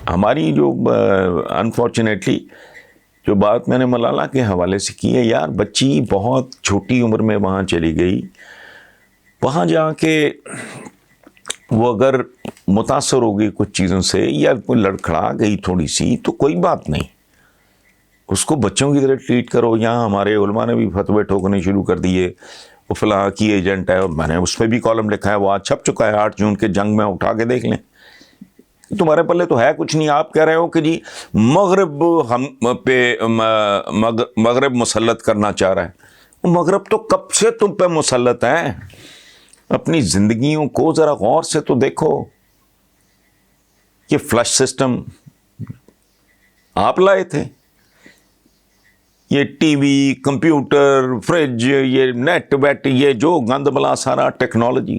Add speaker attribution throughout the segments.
Speaker 1: ہماری جو انفارچونیٹلی جو بات میں نے ملالہ کے حوالے سے کی ہے، یار بچی بہت چھوٹی عمر میں وہاں چلی گئی، وہاں جا کے وہ اگر متاثر ہو گئی کچھ چیزوں سے یا کوئی لڑکھڑا گئی تھوڑی سی تو کوئی بات نہیں، اس کو بچوں کی طرح ٹریٹ کرو. یہاں ہمارے علماء نے بھی فتوے ٹھوکنے شروع کر دیے، وہ فلاں کی ایجنٹ ہے، اور میں نے اس پہ بھی کالم لکھا ہے، وہ آج چھپ چکا ہے 8 جون کے جنگ میں، اٹھا کے دیکھ لیں. تمہارے پلے تو ہے کچھ نہیں. آپ کہہ رہے ہو کہ جی مغرب ہم پہ مغرب مسلط کرنا چاہ رہا ہے. مغرب تو کب سے تم پہ مسلط ہے. اپنی زندگیوں کو ذرا غور سے تو دیکھو. یہ فلش سسٹم آپ لائے تھے، یہ ٹی وی، کمپیوٹر، فریج، یہ نیٹ ویٹ، یہ جو گند بلا سارا ٹیکنالوجی،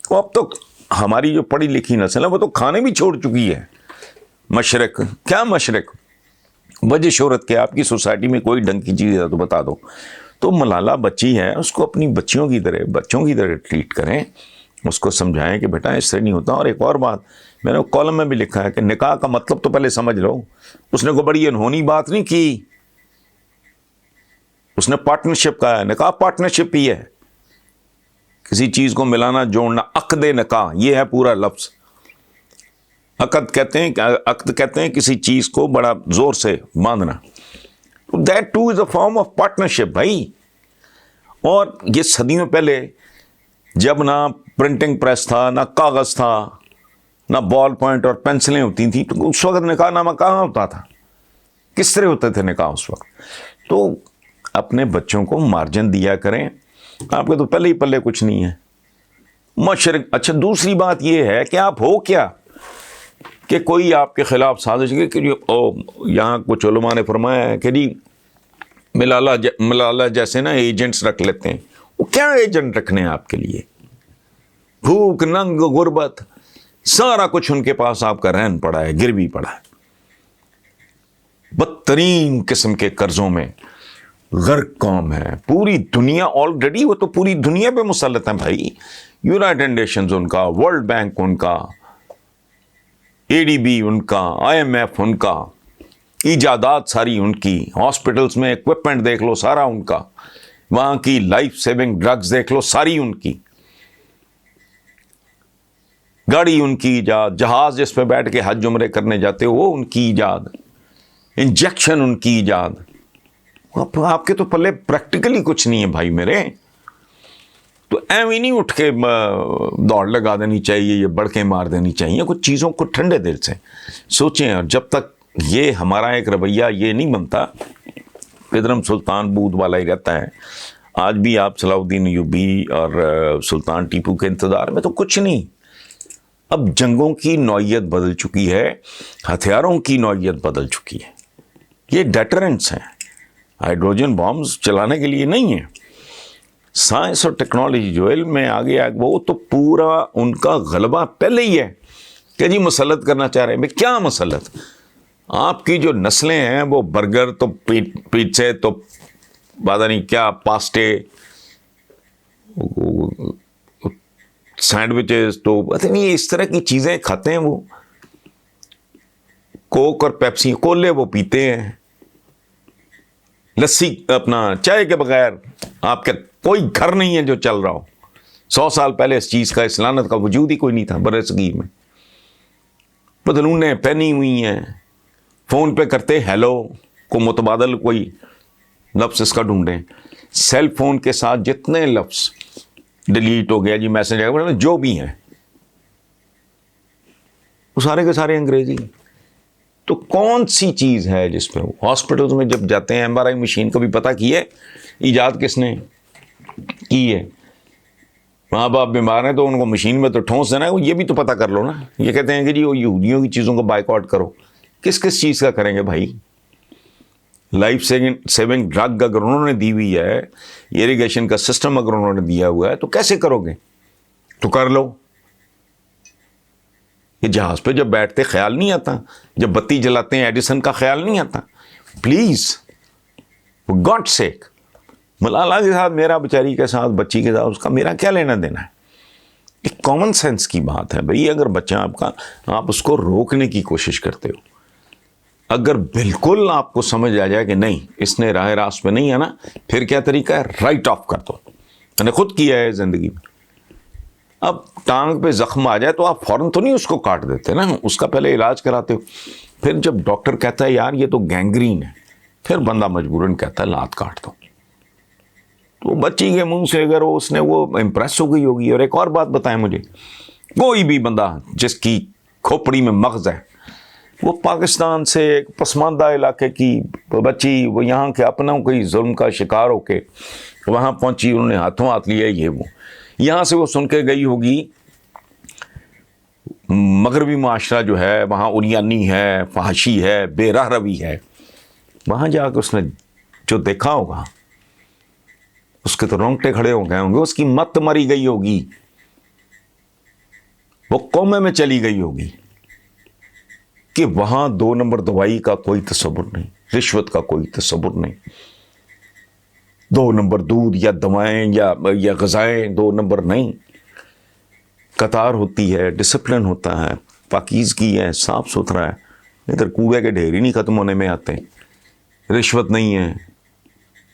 Speaker 1: وہ اب تو ہماری جو پڑھی لکھی نسل ہے وہ تو کھانے بھی چھوڑ چکی ہے. مشرق کیا مشرق، وجہ شہرت کے آپ کی سوسائٹی میں کوئی ڈنگ کی چیز ہے تو بتا دو. تو ملالہ بچی ہے، اس کو اپنی بچوں کی طرح ٹریٹ کریں، اس کو سمجھائیں کہ بیٹا اس سے نہیں ہوتا. اور ایک اور بات میں نے کالم میں بھی لکھا ہے کہ نکاح کا مطلب تو پہلے سمجھ لو. اس نے کوئی بڑی انہونی بات نہیں کی، اس نے پارٹنرشپ کہا ہے. نکاح پارٹنرشپ ہی ہے، کسی چیز کو ملانا جوڑنا. عقد نکاح یہ ہے پورا لفظ. عقد کہتے ہیں کسی چیز کو بڑا زور سے باندھنا. That too is a form of partnership بھائی. اور یہ صدیوں پہلے جب نہ پرنٹنگ پریس تھا، نہ کاغذ تھا، نہ بال پوائنٹ اور پینسلیں ہوتی تھیں، تو اس وقت نکاح نامہ کہاں ہوتا تھا؟ کس طرح ہوتے تھے نکاح اس وقت؟ تو اپنے بچوں کو مارجن دیا کریں. آپ کے تو پہلے ہی پلے کچھ نہیں ہے. مشرق. اچھا دوسری بات یہ ہے کہ آپ ہو کیا کہ کوئی آپ کے خلاف سازش کی کہ یہاں کچھ علماء نے فرمایا ہے کہ جی ملالہ جیسے نا ایجنٹس رکھ لیتے ہیں. وہ کیا ایجنٹ رکھنے ہیں آپ کے لیے؟ بھوک، ننگ، غربت، سارا کچھ ان کے پاس آپ کا رہن پڑا ہے، گروی پڑا ہے. بدترین قسم کے قرضوں میں غرق قوم ہے. پوری دنیا آلریڈی، وہ تو پوری دنیا پہ مسلط ہیں بھائی. یونائٹڈ نیشنز ان کا، ورلڈ بینک ان کا، ADB ان کا، IMF ان کا، ایجادات ساری ان کی، ہاسپٹلز میں اکوپمنٹ دیکھ لو سارا ان کا، وہاں کی لائف سیونگ ڈرگز دیکھ لو ساری ان کی، گاڑی ان کی ایجاد، جہاز جس پہ بیٹھ کے حج عمرے کرنے جاتے ہو وہ ان کی ایجاد، انجیکشن ان کی ایجاد. آپ کے تو پلے پریکٹیکلی کچھ نہیں ہے بھائی میرے. تو ایویں نہیں اٹھ کے دوڑ لگا دینی چاہیے، یہ بڑکیں مار دینی چاہیے. کچھ چیزوں کو ٹھنڈے دل سے سوچیں. اور جب تک یہ ہمارا ایک رویہ یہ نہیں بنتا، قدرم سلطان بود والا ہی رہتا ہے. آج بھی آپ صلاح الدین ایوبی اور سلطان ٹیپو کے انتظار میں تو کچھ نہیں. اب جنگوں کی نوعیت بدل چکی ہے، ہتھیاروں کی نوعیت بدل چکی ہے. یہ ڈیٹرنٹس ہیں، ہائیڈروجن بامز چلانے کے لیے نہیں ہیں. سائنس اور ٹیکنالوجی جو علم میں آگے وہ تو پورا ان کا غلبہ پہلے ہی ہے کہ جی مسلط کرنا چاہ رہے ہیں. کیا مسلط؟ آپ کی جو نسلیں ہیں وہ برگر تو پیزے تو پتہ نہیں کیا، پاسٹے، سینڈوچز، تو پتہ نہیں اس طرح کی چیزیں کھاتے ہیں. وہ کوک اور پیپسی، کولے وہ پیتے ہیں، لسی اپنا چائے کے بغیر آپ کے کوئی گھر نہیں ہے جو چل رہا ہو. 100 سال پہلے اس چیز کا، اس لعنت کا وجود ہی کوئی نہیں تھا برِ صغیر میں. پتلونیں پہنی ہوئی ہیں، فون پہ کرتے ہیلو کو متبادل کوئی لفظ اس کا ڈھونڈیں. سیل فون کے ساتھ جتنے لفظ ڈیلیٹ ہو گیا جی، میسج جو بھی ہیں وہ سارے کے سارے انگریزی. تو کون سی چیز ہے جس پہ ہاسپٹلز میں جب جاتے ہیں MRI مشین کو بھی پتہ کی ہے ایجاد کس نے کی ہے؟ ماں باپ بیمار ہیں تو ان کو مشین میں تو ٹھونس دینا ہے، یہ بھی تو پتہ کر لو نا. یہ کہتے ہیں کہ جی وہ یہودیوں کی چیزوں کو بائیکاٹ کرو. کس چیز کا کریں گے بھائی؟ لائف سیونگ ڈرگ اگر انہوں نے دی ہوئی ہے، ایریگیشن کا سسٹم اگر انہوں نے دیا ہوا ہے، تو کیسے کرو گے؟ تو کر لو. یہ جہاز پہ جب بیٹھتے خیال نہیں آتا، جب بتی جلاتے ہیں ایڈیسن کا خیال نہیں آتا؟ پلیز گاڈ سیک. ملالہ کے ساتھ میرا، بیچاری کے ساتھ، بچی کے ساتھ اس کا میرا کیا لینا دینا ہے؟ ایک کامن سینس کی بات ہے بھئی. اگر بچہ آپ کا، آپ اس کو روکنے کی کوشش کرتے ہو، اگر بالکل آپ کو سمجھ آ جائے کہ نہیں اس نے راہ راست پہ نہیں آنا، پھر کیا طریقہ ہے؟ رائٹ آف کر دو. میں نے خود کیا ہے زندگی میں. اب ٹانگ پہ زخم آ جائے تو آپ فوراً تو نہیں اس کو کاٹ دیتے نا، اس کا پہلے علاج کراتے ہو. پھر جب ڈاکٹر کہتا ہے یار یہ تو گینگرین ہے، پھر بندہ مجبوراً کہتا ہے لات کاٹ دو. تو بچی کے منہ سے اگر اس نے وہ امپریس ہو گئی ہوگی. اور ایک اور بات بتائیں مجھے، کوئی بھی بندہ جس کی کھوپڑی میں مغز ہے، وہ پاکستان سے ایک پسماندہ علاقے کی بچی، وہ یہاں کے اپنوں کے ظلم کا شکار ہو کے وہاں پہنچی، انہوں نے ہاتھوں ہاتھ لیا یہ وہ، یہاں سے وہ سن کے گئی ہوگی مغربی معاشرہ جو ہے وہاں اریانی ہے، فحاشی ہے، بے راہ روی ہے. وہاں جا کے اس نے جو دیکھا ہوگا اس کے تو رونگٹے کھڑے ہو گئے ہوں گے. اس کی مت مری گئی ہوگی، وہ کومے میں چلی گئی ہوگی کہ وہاں 2 نمبر دوائی کا کوئی تصور نہیں، رشوت کا کوئی تصور نہیں، 2 نمبر دودھ یا دوائیں یا غذائیں 2 نمبر نہیں. قطار ہوتی ہے، ڈسپلن ہوتا ہے، پاکیزگی ہے، صاف ستھرا ہے. ادھر کوڑے کے ڈھیر ہی نہیں ختم ہونے میں آتے. رشوت نہیں ہے،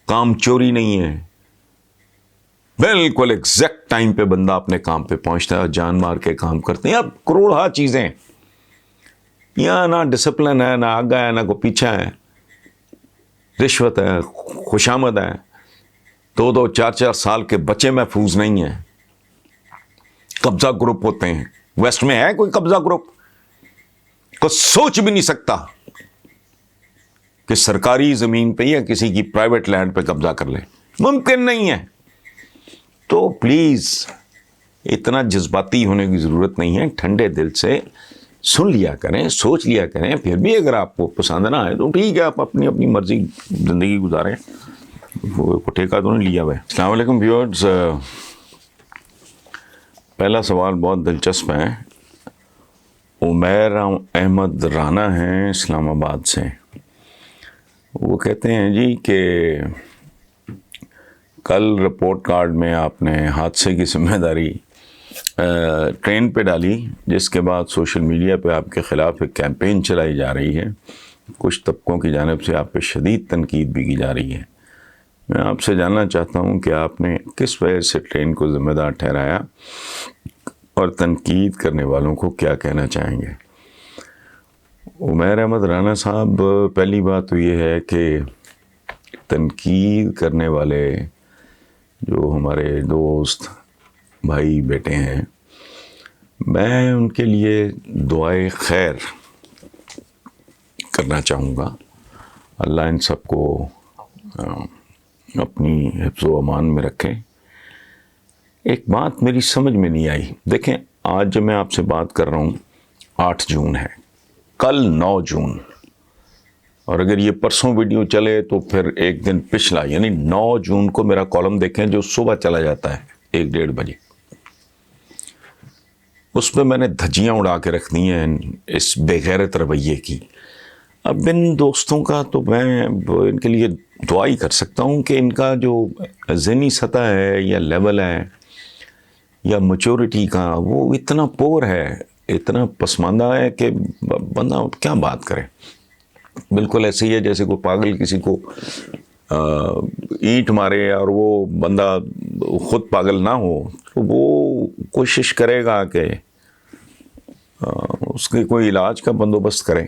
Speaker 1: کام چوری نہیں ہے، بالکل ایگزیکٹ ٹائم پہ بندہ اپنے کام پہ پہنچتا ہے، جان مار کے کام کرتے ہیں. اب کروڑا چیزیں یہاں، نہ ڈسپلن ہے، نہ آگا ہے، نہ کو پیچھا ہے، رشوت ہے، خوشامد ہے، 2 4 سال کے بچے محفوظ نہیں ہیں، قبضہ گروپ ہوتے ہیں. ویسٹ میں ہے کوئی قبضہ گروپ؟ کو سوچ بھی نہیں سکتا کہ سرکاری زمین پہ یا کسی کی پرائیویٹ لینڈ پہ قبضہ کر لے، ممکن نہیں ہے. تو پلیز اتنا جذباتی ہونے کی ضرورت نہیں ہے. ٹھنڈے دل سے سن لیا کریں، سوچ لیا کریں. پھر بھی اگر آپ کو پسند نہ آئے تو ٹھیک ہے، آپ اپنی اپنی مرضی زندگی گزاریں، وہ ٹھیکہ تو نہیں لیا ہوا ہے. السلام علیکم ویورز. پہلا سوال بہت دلچسپ ہے. عمیر احمد رانا ہیں اسلام آباد سے. وہ کہتے ہیں جی کہ کل رپورٹ کارڈ میں آپ نے حادثے کی ذمہ داری ٹرین پہ ڈالی، جس کے بعد سوشل میڈیا پہ آپ کے خلاف ایک کیمپین چلائی جا رہی ہے. کچھ طبقوں کی جانب سے آپ پہ شدید تنقید بھی کی جا رہی ہے. میں آپ سے جاننا چاہتا ہوں کہ آپ نے کس وجہ سے ٹرین کو ذمہ دار ٹھہرایا اور تنقید کرنے والوں کو کیا کہنا چاہیں گے؟ عمیر احمد رانا صاحب، پہلی بات تو یہ ہے کہ تنقید کرنے والے جو ہمارے دوست بھائی بیٹے ہیں، میں ان کے لیے دعائے خیر کرنا چاہوں گا. اللہ ان سب کو اپنی حفظ و امان میں رکھے. ایک بات میری سمجھ میں نہیں آئی. دیکھیں، آج جب میں آپ سے بات کر رہا ہوں 8 جون ہے، کل 9 جون، اور اگر یہ پرسوں ویڈیو چلے تو پھر ایک دن پچھلا، یعنی 9 جون کو میرا کالم دیکھیں جو صبح چلا جاتا ہے 1-1:30 بجے. اس پہ میں نے دھجیاں اڑا کے رکھ دی ہیں اس بے غیرت رویے کی. اب ان دوستوں کا تو میں ان کے لیے دعا ہی کر سکتا ہوں کہ ان کا جو ذہنی سطح ہے یا لیول ہے یا میچورٹی کا، وہ اتنا پور ہے، اتنا پسماندہ ہے کہ بندہ کیا بات کرے. بالکل ایسے ہی ہے جیسے کوئی پاگل کسی کو اینٹ مارے اور وہ بندہ خود پاگل نہ ہو تو وہ کوشش کرے گا کہ اس کے کوئی علاج کا بندوبست کرے.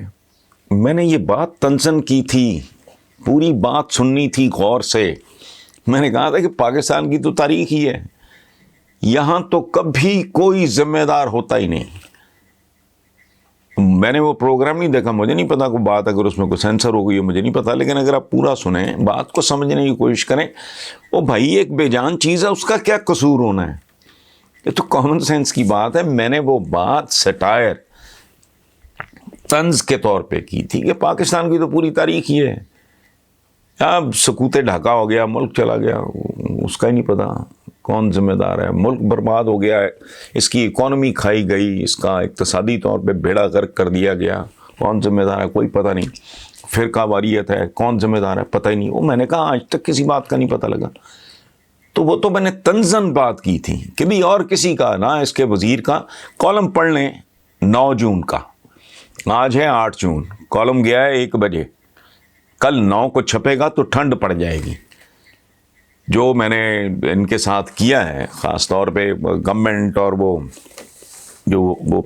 Speaker 1: میں نے یہ بات تنزن کی تھی، پوری بات سننی تھی غور سے. میں نے کہا تھا کہ پاکستان کی تو تاریخ ہی ہے، یہاں تو کبھی کوئی ذمہ دار ہوتا ہی نہیں. میں نے وہ پروگرام نہیں دیکھا، مجھے نہیں پتا کوئی بات اگر اس میں کوئی سینسر ہو گئی ہے مجھے نہیں پتا، لیکن اگر آپ پورا سنیں، بات کو سمجھنے کی کوشش کریں. وہ بھائی ایک بے جان چیز ہے، اس کا کیا قصور ہونا ہے؟ یہ تو کامن سینس کی بات ہے. میں نے وہ بات سٹائر طنز کے طور پہ کی تھی کہ پاکستان کی تو پوری تاریخ ہی ہے، اب سکوت ڈھاکہ ہو گیا، ملک چلا گیا، اس کا ہی نہیں پتا کون ذمہ دار ہے. ملک برباد ہو گیا ہے، اس کی اکانومی کھائی گئی، اس کا اقتصادی طور پہ بیڑا غرق کر دیا گیا، کون ذمہ دار ہے کوئی پتہ نہیں. فرقہ واریت ہے، کون ذمہ دار ہے پتہ ہی نہیں. وہ میں نے کہا آج تک کسی بات کا نہیں پتہ لگا. تو وہ تو میں نے طنزاً بات کی تھی کہ بھی اور کسی کا نہ اس کے وزیر کا کالم پڑھ لیں 9 جون کا، آج ہے 8 جون، کالم گیا ہے 1 بجے، کل 9 کو چھپے گا تو ٹھنڈ پڑ جائے گی۔ جو میں نے ان کے ساتھ کیا ہے خاص طور پہ گورنمنٹ اور وہ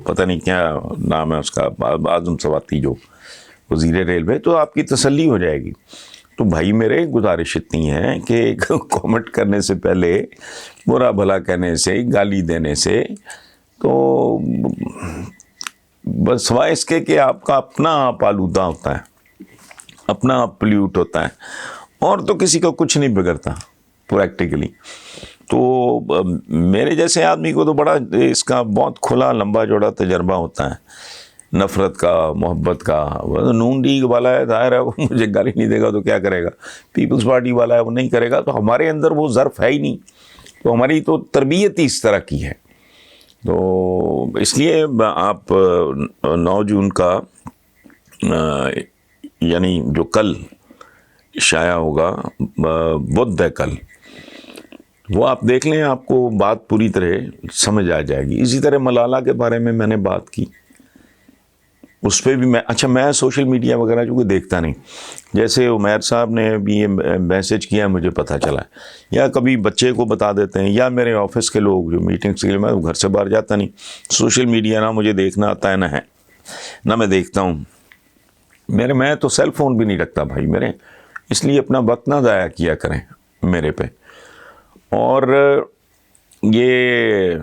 Speaker 1: پتہ نہیں کیا نام ہے اس کا، اعظم سواتی جو وزیر ریلوے، تو آپ کی تسلی ہو جائے گی۔ تو بھائی میرے گزارش اتنی ہے کہ کامنٹ کرنے سے پہلے برا بھلا کہنے سے، گالی دینے سے، تو بس سوائے اس کے کہ آپ کا اپنا آپ آلودہ ہوتا ہے، اپنا آپ پلیوٹ ہوتا ہے، اور تو کسی کا کچھ نہیں بگڑتا پریکٹیکلی۔ تو میرے جیسے آدمی کو تو بڑا اس کا بہت کھلا لمبا چوڑا تجربہ ہوتا ہے نفرت کا، محبت کا۔ نون لیگ والا ہے، ظاہر ہے وہ مجھے گالی نہیں دے گا تو کیا کرے گا، پیپلز پارٹی والا ہے وہ نہیں کرے گا، تو ہمارے اندر وہ ظرف ہے ہی نہیں، تو ہماری تو تربیت ہی اس طرح کی ہے۔ تو اس لیے آپ 9 جون کا یعنی جو کل شائع ہوگا، بدھ ہے کل، وہ آپ دیکھ لیں، آپ کو بات پوری طرح سمجھ آ جائے گی۔ اسی طرح ملالہ کے بارے میں نے بات کی، اس پہ بھی میں سوشل میڈیا وغیرہ جو کوئی دیکھتا نہیں، جیسے عمیر صاحب نے بھی یہ میسج کیا مجھے پتہ چلا، یا کبھی بچے کو بتا دیتے ہیں، یا میرے آفس کے لوگ جو میٹنگس کے لیے، میں گھر سے باہر جاتا نہیں، سوشل میڈیا نہ مجھے دیکھنا آتا ہے نہ میں دیکھتا ہوں، میں تو سیل فون بھی نہیں رکھتا بھائی میرے، اس لیے اپنا وقت نہ ضائع کیا کریں میرے پہ۔ اور یہ